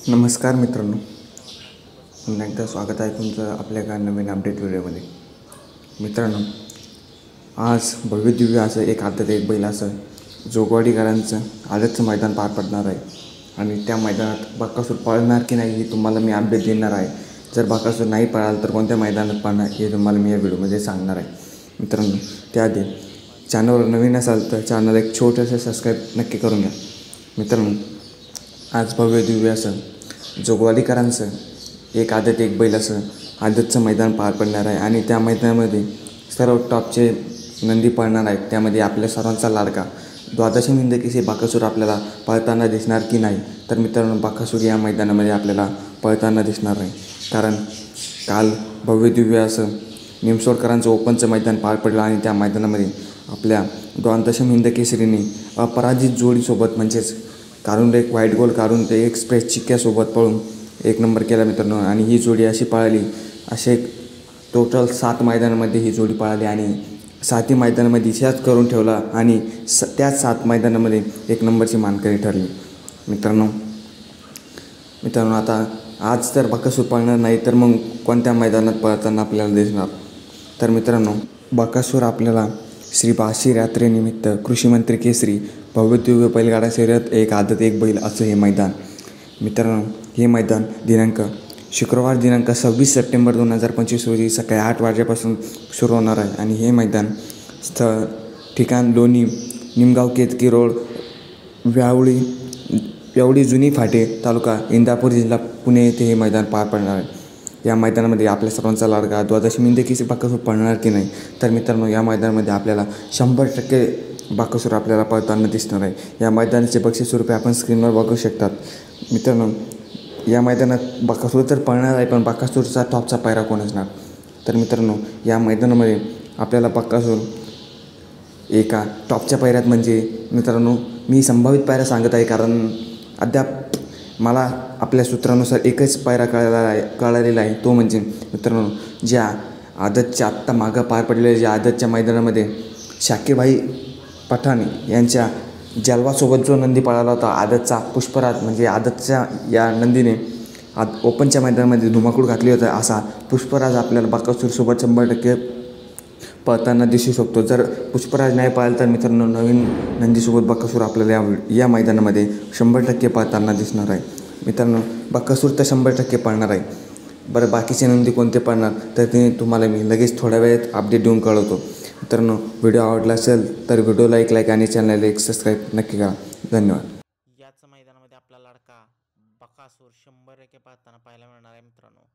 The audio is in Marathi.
नमस्कार मित्रांनो, पुन्हा एकदा स्वागत आहे तुमचं आपल्या एका नवीन अपडेट व्हिडिओमध्ये. मित्रांनो, आज भव्यदिव्य असं एक आदत एक बैल असं जोगवाडीकरांचं आदतचं मैदान पार पडणार आहे आणि त्या मैदानात बकासूर पळणार की नाही हे तुम्हाला मी अपडेट देणार आहे. जर बकासूर नाही पळाल तर कोणत्या मैदानात पळणार हे तुम्हाला मी या व्हिडिओमध्ये सांगणार आहे. मित्रांनो, त्याआधी चॅनलवर नवीन असाल तर चॅनल एक छोटंसं सबस्क्राईब नक्की करून घ्या. मित्रांनो, आज भव्यदिव्य असं जोगवाडीकरांचं एक आदत एक बैल असं आदतचं मैदान पार पडणार आहे आणि त्या मैदानामध्ये सर्व टॉपचे नंदी पळणार आहेत. त्यामध्ये आपल्या सर्वांचा लाडका द्वादशी हिंदकेसरी बकासूर आपल्याला पळताना दिसणार की नाही, तर मित्रांनो बकासूर या मैदानामध्ये आपल्याला पळताना दिसणार नाही. कारण काल भव्यदिव्य असं निमसोडकरांचं ओपनचं मैदान पार पडलं आणि त्या मैदानामध्ये आपल्या द्वादशी हिंदकेसरीने अपराजित जोडीसोबत म्हणजेच काढून एक व्हाईट गोल काढून ते एक्सप्रेस चिक्क्यासोबत पळून एक नंबर केला मित्रांनो. आणि ही जोडी अशी पळाली, असे टोटल 7 मैदानामध्ये ही जोडी पळाली आणि 7ही मैदानामध्ये इतिहास करून ठेवला आणि त्याच 7 मैदानामध्ये एक नंबरची मानकरी ठरली. मित्रांनो आता आज तर बकासूर पळणार नाही तर मग कोणत्या मैदानात पळताना आपल्याला दिसणार. तर मित्रांनो, बकासूर आपल्याला श्री बार्शी यात्रेनिमित्त कृषीमंत्री केसरी भव्यदिव्य बैलगाडा शर्यत एक आदत एक बैल असं हे मैदान. मित्रांनो, हे मैदान शुक्रवार दिनांक 26 सप्टेंबर 2025 रोजी सकाळी 8 वाजेपासून सुरू होणार आहे. आणि हे मैदान स्थळ ठिकाण लोणी, निमगाव, केतकी रोड, व्यावळी जुनी फाटे, तालुका इंदापूर, जिल्हा पुणे येथे हे मैदान पार पडणार आहे. या मैदानामध्ये आपल्या सर्वांचा लाडका द्वादशी हिंदकेसरी बकासूर पळणार की नाही, तर मित्रांनो या मैदानामध्ये आपल्याला 100% बकासूर आपल्याला पळताना दिसणार आहे. या मैदानाचे बक्षीस स्वरूपे आपण स्क्रीनवर बघू शकतात. मित्रांनो, या मैदानात बकासूर तर पळणार आहे पण बकासूरचा टॉपचा पायरा कोण असणार. तर मित्रांनो, या मैदानामध्ये आपल्याला बकासूर एका टॉपच्या पायऱ्यात म्हणजे मित्रांनो मी संभावित पायरा सांगत आहे कारण अद्याप मला आपल्या सूत्रानुसार एकच पायरा कळलेला आहे. तो म्हणजे मित्रांनो ज्या आदतच्या आत्ता मागं पार पडलेल्या ज्या आदतच्या मैदानामध्ये शाकीरभाई पठाण यांच्या जलवासोबत जो नंदी पळाला होता आदतचा पुष्पराज, म्हणजे आदतच्या या नंदीने ओपनच्या मैदानामध्ये धुमाकूळ घातली होती, असा पुष्पराज आपल्याला बकासूरसोबत 100% पळताना दिसू शकतो. जर पुष्पराज नाही पळाला तर मित्रांनो नवीन नंदीसोबत बकासूर आपल्याला या मैदानामध्ये 100% पळताना दिसणार आहे. मित्रांनो, बकासूर तर 100% पळणार आहे. बरं, बाकीचे नंदी कोणते पळणार तर ते तुम्हाला मी लगेच थोड्या वेळात अपडेट देऊन कळवतो. मित्रांनो, व्हिडिओ आवडला असेल तर व्हिडिओला एक लाईक आणि चॅनलला एक सबस्क्राईब नक्की करा. धन्यवाद. याच मैदानामध्ये आपला लाडका बकासूर 100% पळताना पाहायला मिळणार आहे मित्रांनो.